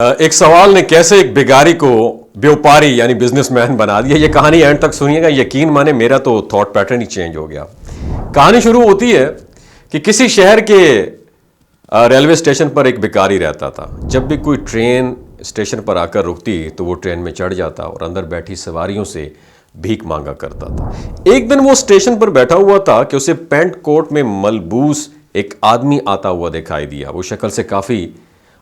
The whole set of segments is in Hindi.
एक सवाल ने कैसे एक भिखारी को व्यापारी यानी बिजनेसमैन बना दिया। ये कहानी एंड तक सुनिएगा, यकीन माने मेरा तो थॉट पैटर्न ही चेंज हो गया। कहानी शुरू होती है कि किसी शहर के रेलवे स्टेशन पर एक भिखारी रहता था। जब भी कोई ट्रेन स्टेशन पर आकर रुकती तो वो ट्रेन में चढ़ जाता और अंदर बैठी सवारियों से भीख मांगा करता था। एक दिन वो स्टेशन पर बैठा हुआ था कि उसे पैंट कोट में मलबूस एक आदमी आता हुआ दिखाई दिया। वो शक्ल से काफी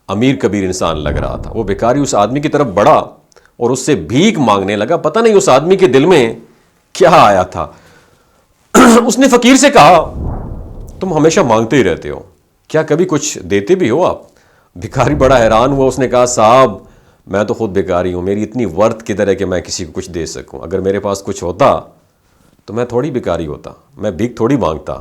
अमीर कबीर इंसान लग रहा था। वो भिखारी उस आदमी की तरफ बढ़ा और उससे भीख मांगने लगा। पता नहीं उस आदमी के दिल में क्या आया था। उसने फकीर से कहा, तुम हमेशा मांगते ही रहते हो, क्या कभी कुछ देते भी हो आप? भिखारी बड़ा हैरान हुआ। उसने कहा, साहब मैं तो खुद भिखारी हूं, मेरी इतनी वर्थ किधर है कि मैं किसी को कुछ दे सकूं। अगर मेरे पास कुछ होता तो मैं थोड़ी भिखारी होता, मैं भीख थोड़ी मांगता।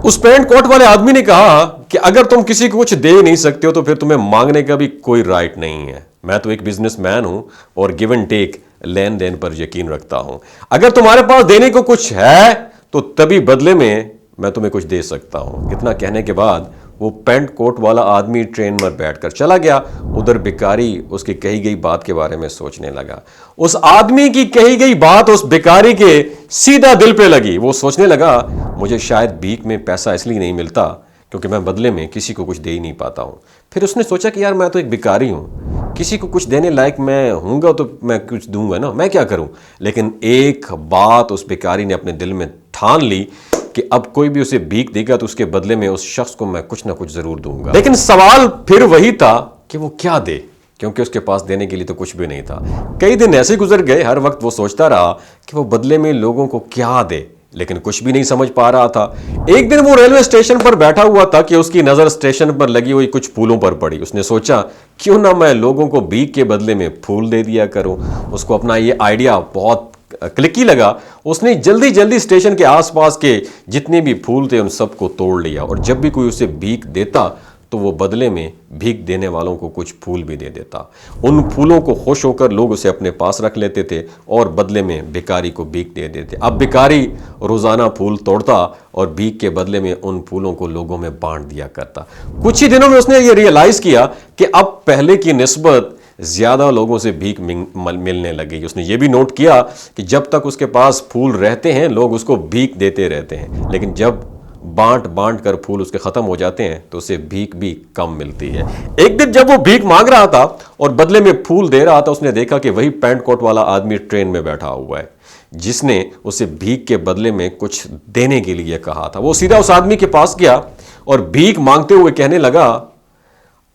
उस पैंट कोट वाले आदमी ने कहा कि अगर तुम किसी को कुछ दे नहीं सकते हो तो फिर तुम्हें मांगने का भी कोई राइट नहीं है। मैं तो एक बिजनेसमैन हूं और गिव एंड टेक, लेन देन पर यकीन रखता हूं। अगर तुम्हारे पास देने को कुछ है तो तभी बदले में मैं तुम्हें कुछ दे सकता हूं। इतना कहने के बाद वो पैंट कोट वाला आदमी ट्रेन में बैठकर चला गया। उधर भिखारी उसकी कही गई बात के बारे में सोचने लगा। उस आदमी की कही गई बात उस भिखारी के सीधा दिल पे लगी। वो सोचने लगा, मुझे शायद भीख में पैसा इसलिए नहीं मिलता क्योंकि मैं बदले में किसी को कुछ दे ही नहीं पाता हूं। फिर उसने सोचा कि यार मैं तो एक भिखारी हूं, किसी को कुछ देने लायक मैं हूंगा तो मैं कुछ दूंगा ना, मैं क्या करूं। लेकिन एक बात उस भिखारी ने अपने दिल में ठान ली कि अब कोई भी उसे भीख देगा तो उसके बदले में उस शख्स को मैं कुछ ना कुछ जरूर दूंगा। लेकिन सवाल फिर वही था कि वो क्या दे, क्योंकि उसके पास देने के लिए तो कुछ भी नहीं था। कई दिन ऐसे गुजर गए, हर वक्त वो सोचता रहा कि वो बदले में लोगों को क्या दे, लेकिन कुछ भी नहीं समझ पा रहा था। एक दिन वो रेलवे स्टेशन पर बैठा हुआ था कि उसकी नजर स्टेशन पर लगी हुई कुछ फूलों पर पड़ी। उसने सोचा, क्यों ना मैं लोगों को भीख के बदले में फूल दे दिया करूं। उसको अपना ये आइडिया बहुत क्लिकी लगा। उसने जल्दी जल्दी स्टेशन के आसपास के जितने भी फूल थे उन सबको तोड़ लिया और जब भी कोई उसे भीख देता तो वो बदले में भीख देने वालों को कुछ फूल भी दे देता। उन फूलों को खुश होकर लोग उसे अपने पास रख लेते थे और बदले में भिखारी को भीख दे देते। अब भिखारी रोजाना फूल तोड़ता और भीख के बदले में उन फूलों को लोगों में बांट दिया करता। कुछ ही दिनों में उसने ये रियलाइज किया कि अब पहले की निस्बत ज्यादा लोगों से भीख मिलने लगी। उसने ये भी नोट किया कि जब तक उसके पास फूल रहते हैं लोग उसको भीख देते रहते हैं, लेकिन जब बांट बांट कर फूल उसके खत्म हो जाते हैं तो उसे भीख भी कम मिलती है। एक दिन जब वो भीख मांग रहा था और बदले में फूल दे रहा था, उसने देखा कि वही पैंट कोट वाला आदमी ट्रेन में बैठा हुआ है जिसने उसे भीख के बदले में कुछ देने के लिए कहा था। वो सीधा उस आदमी के पास गया और भीख मांगते हुए कहने लगा,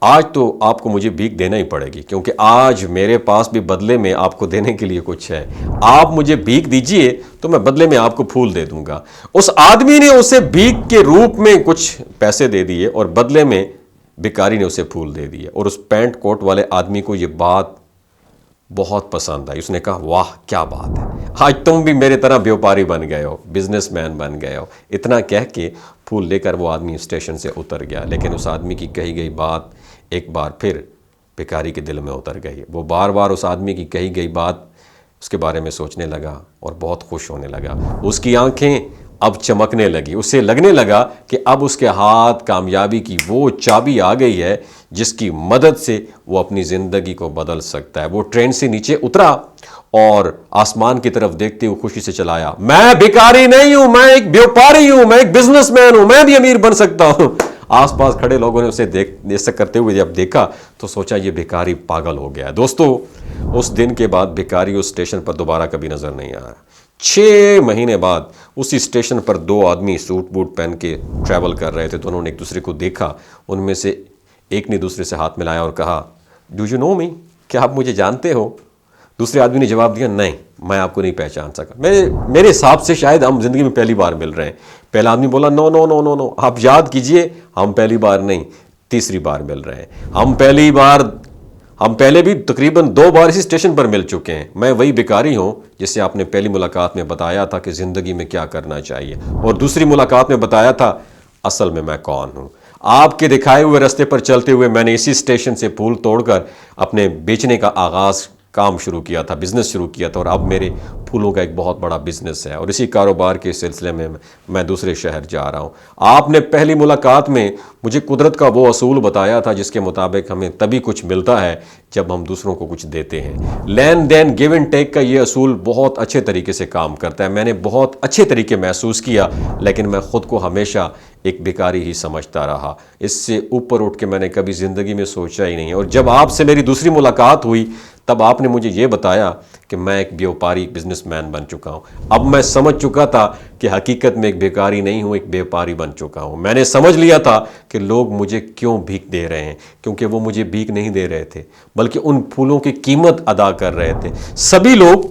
आज तो आपको मुझे भीख देना ही पड़ेगी क्योंकि आज मेरे पास भी बदले में आपको देने के लिए कुछ है। आप मुझे भीख दीजिए तो मैं बदले में आपको फूल दे दूंगा। उस आदमी ने उसे भीख के रूप में कुछ पैसे दे दिए और बदले में भिखारी ने उसे फूल दे दिए। और उस पैंट कोट वाले आदमी को यह बात बहुत पसंद आई। उसने कहा, वाह क्या बात है, आज तुम भी मेरे तरह व्यापारी बन गए हो, बिजनेसमैन बन गए हो। इतना कह के फूल लेकर वो आदमी स्टेशन से उतर गया। लेकिन उस आदमी की कही गई बात एक बार फिर भिखारी के दिल में उतर गई। वो बार बार उस आदमी की कही गई बात उसके बारे में सोचने लगा और बहुत खुश होने लगा। उसकी आंखें अब चमकने लगी। उसे लगने लगा कि अब उसके हाथ कामयाबी की वो चाबी आ गई है जिसकी मदद से वो अपनी ज़िंदगी को बदल सकता है। वो ट्रेन से नीचे उतरा और आसमान की तरफ देखते हुए खुशी से चलाया, मैं भिखारी नहीं हूं, मैं एक व्यापारी हूं, मैं एक बिजनेसमैन हूं, मैं भी अमीर बन सकता हूं। आसपास खड़े लोगों ने उसे ऐसा करते हुए जब देखा तो सोचा ये भिखारी पागल हो गया। दोस्तों, उस दिन के बाद भिखारी उस स्टेशन पर दोबारा कभी नजर नहीं आया। 6 महीने बाद उसी स्टेशन पर 2 आदमी सूट बूट पहन के ट्रैवल कर रहे थे। दोनों ने एक दूसरे को देखा। उनमें से एक ने दूसरे से हाथ मिलाया और कहा, डू यू नो मी, क्या आप मुझे जानते हो? दूसरे आदमी ने जवाब दिया, नहीं मैं आपको नहीं पहचान सका। मेरे हिसाब से शायद हम जिंदगी में पहली बार मिल रहे हैं। पहला आदमी बोला, no no no no no, आप याद कीजिए, हम पहली बार नहीं तीसरी बार मिल रहे हैं। हम पहले भी तकरीबन 2 बार इसी स्टेशन पर मिल चुके हैं। मैं वही भिखारी हूं जिससे आपने पहली मुलाकात में बताया था कि जिंदगी में क्या करना चाहिए, और दूसरी मुलाकात में बताया था असल में मैं कौन हूं। आपके दिखाए हुए रास्ते पर चलते हुए मैंने इसी स्टेशन से फूल तोड़कर अपने बेचने का आगाज काम शुरू किया था, बिज़नेस शुरू किया था, और अब मेरे फूलों का एक बहुत बड़ा बिज़नेस है और इसी कारोबार के सिलसिले में मैं दूसरे शहर जा रहा हूँ। आपने पहली मुलाकात में मुझे कुदरत का वो असूल बताया था जिसके मुताबिक हमें तभी कुछ मिलता है जब हम दूसरों को कुछ देते हैं। लेन देन, गिव एंड टेक का ये असूल बहुत अच्छे तरीके से काम करता है। मैंने बहुत अच्छे तरीके महसूस किया, लेकिन मैं ख़ुद को हमेशा एक भिखारी ही समझता रहा। इससे ऊपर उठ के मैंने कभी ज़िंदगी में सोचा ही नहीं। और जब आपसे मेरी दूसरी मुलाकात हुई तब आपने मुझे ये बताया कि मैं एक व्यापारी, बिजनेसमैन बन चुका हूँ। अब मैं समझ चुका था कि हकीकत में एक भिखारी नहीं हूँ, एक व्यापारी बन चुका हूँ। मैंने समझ लिया था कि लोग मुझे क्यों भीख दे रहे हैं, क्योंकि वो मुझे भीख नहीं दे रहे थे बल्कि उन फूलों की कीमत अदा कर रहे थे। सभी लोग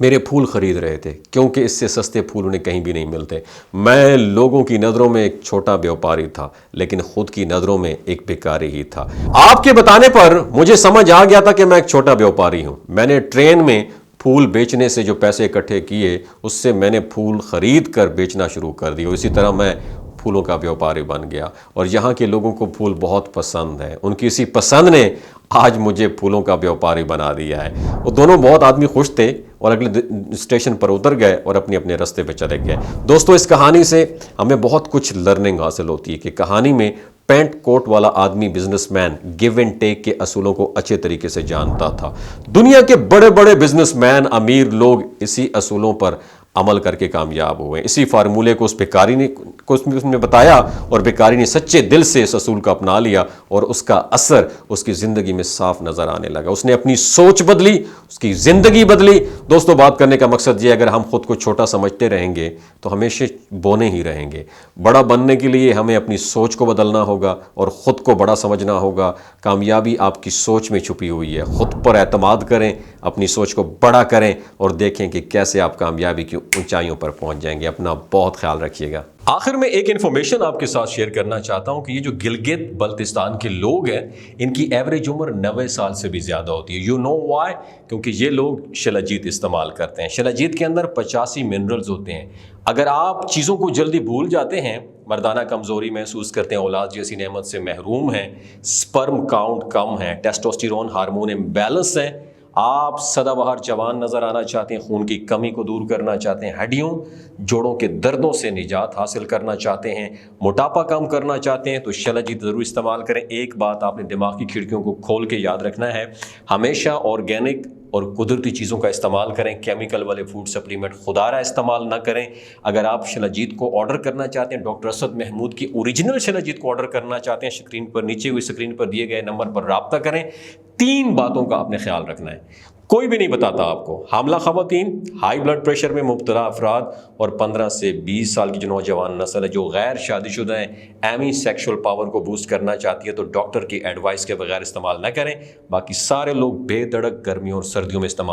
मेरे फूल खरीद रहे थे क्योंकि इससे सस्ते फूल उन्हें कहीं भी नहीं मिलते। मैं लोगों की नज़रों में एक छोटा व्यापारी था, लेकिन खुद की नज़रों में एक भिखारी ही था। आपके बताने पर मुझे समझ आ गया था कि मैं एक छोटा व्यापारी हूँ। मैंने ट्रेन में फूल बेचने से जो पैसे इकट्ठे किए, उससे मैंने फूल खरीद कर बेचना शुरू कर दिया। इसी तरह मैं फूलों का व्यापारी बन गया और यहाँ के लोगों को फूल बहुत पसंद है। उनकी इसी पसंद ने आज मुझे फूलों का व्यापारी बना दिया है। वो दोनों बहुत आदमी खुश थे और अगले स्टेशन पर उतर गए और अपने अपने रास्ते पे चले गए। दोस्तों, इस कहानी से हमें बहुत कुछ लर्निंग हासिल होती है कि कहानी में पैंट कोट वाला आदमी, बिजनेसमैन, गिव एंड टेक के असूलों को अच्छे तरीके से जानता था। दुनिया के बड़े बड़े बिजनेसमैन, अमीर लोग इसी असूलों पर अमल करके कामयाब हुए। इसी फार्मूले को उस भिखारी ने उसने बताया और भिखारी ने सच्चे दिल से इस असूल को अपना लिया और उसका असर उसकी ज़िंदगी में साफ नज़र आने लगा। उसने अपनी सोच बदली, उसकी ज़िंदगी बदली। दोस्तों, बात करने का मकसद ये, अगर हम खुद को छोटा समझते रहेंगे तो हमेशा बोने ही रहेंगे। बड़ा बनने के लिए हमें अपनी सोच को बदलना होगा और ख़ुद को बड़ा समझना होगा। कामयाबी आपकी सोच में छुपी हुई है। ख़ुद पर एतमाद करें, अपनी सोच को बड़ा करें और देखें कि कैसे आप कामयाबी की ऊंचाइयों पर पहुंच जाएंगे। अपना बहुत ख्याल रखिएगा। आखिर में एक इन्फॉर्मेशन आपके साथ शेयर करना चाहता हूं कि ये जो गिलगित बल्तिस्तान के लोग हैं, इनकी एवरेज उम्र 90 साल से भी ज़्यादा होती है। You know why? क्योंकि ये लोग शिलाजीत इस्तेमाल करते हैं। शिलाजीत के अंदर 85 मिनरल्स होते हैं। अगर आप चीज़ों को जल्दी भूल जाते हैं, मर्दाना कमज़ोरी महसूस करते हैं, औलाद जैसी नेमत से महरूम हैं, स्पर्म काउंट कम है, टेस्टोस्टेरोन हार्मोन इम्बैलेंस है, आप सदाबहार जवान नज़र आना चाहते हैं, खून की कमी को दूर करना चाहते हैं, हड्डियों जोड़ों के दर्दों से निजात हासिल करना चाहते हैं, मोटापा कम करना चाहते हैं, तो शिलाजीत ज़रूर इस्तेमाल करें। एक बात आपने दिमाग की खिड़कियों को खोल के याद रखना है, हमेशा ऑर्गेनिक और कुदरती चीज़ों का इस्तेमाल करें। केमिकल वाले फूड सप्लीमेंट खुदारा इस्तेमाल ना करें। अगर आप शिलाजीत को ऑर्डर करना चाहते हैं, डॉक्टर असद महमूद की ओरिजिनल शिलाजीत को ऑर्डर करना चाहते हैं, स्क्रीन पर, नीचे हुई स्क्रीन पर दिए गए नंबर पर रब्ता करें। 3 बातों का आपने ख्याल रखना है, कोई भी नहीं बताता आपको। हामला ख़वातीन, हाई ब्लड प्रेशर में मुब्तला अफराद और 15 से 20 साल की जो नौजवान नस्ल है जो गैर शादीशुदा है, एमी सेक्शुअल पावर को बूस्ट करना चाहती है, तो डॉक्टर की एडवाइस के बगैर इस्तेमाल ना करें। बाकी सारे लोग बेधड़क गर्मियों और सर्दियों में इस्तेमाल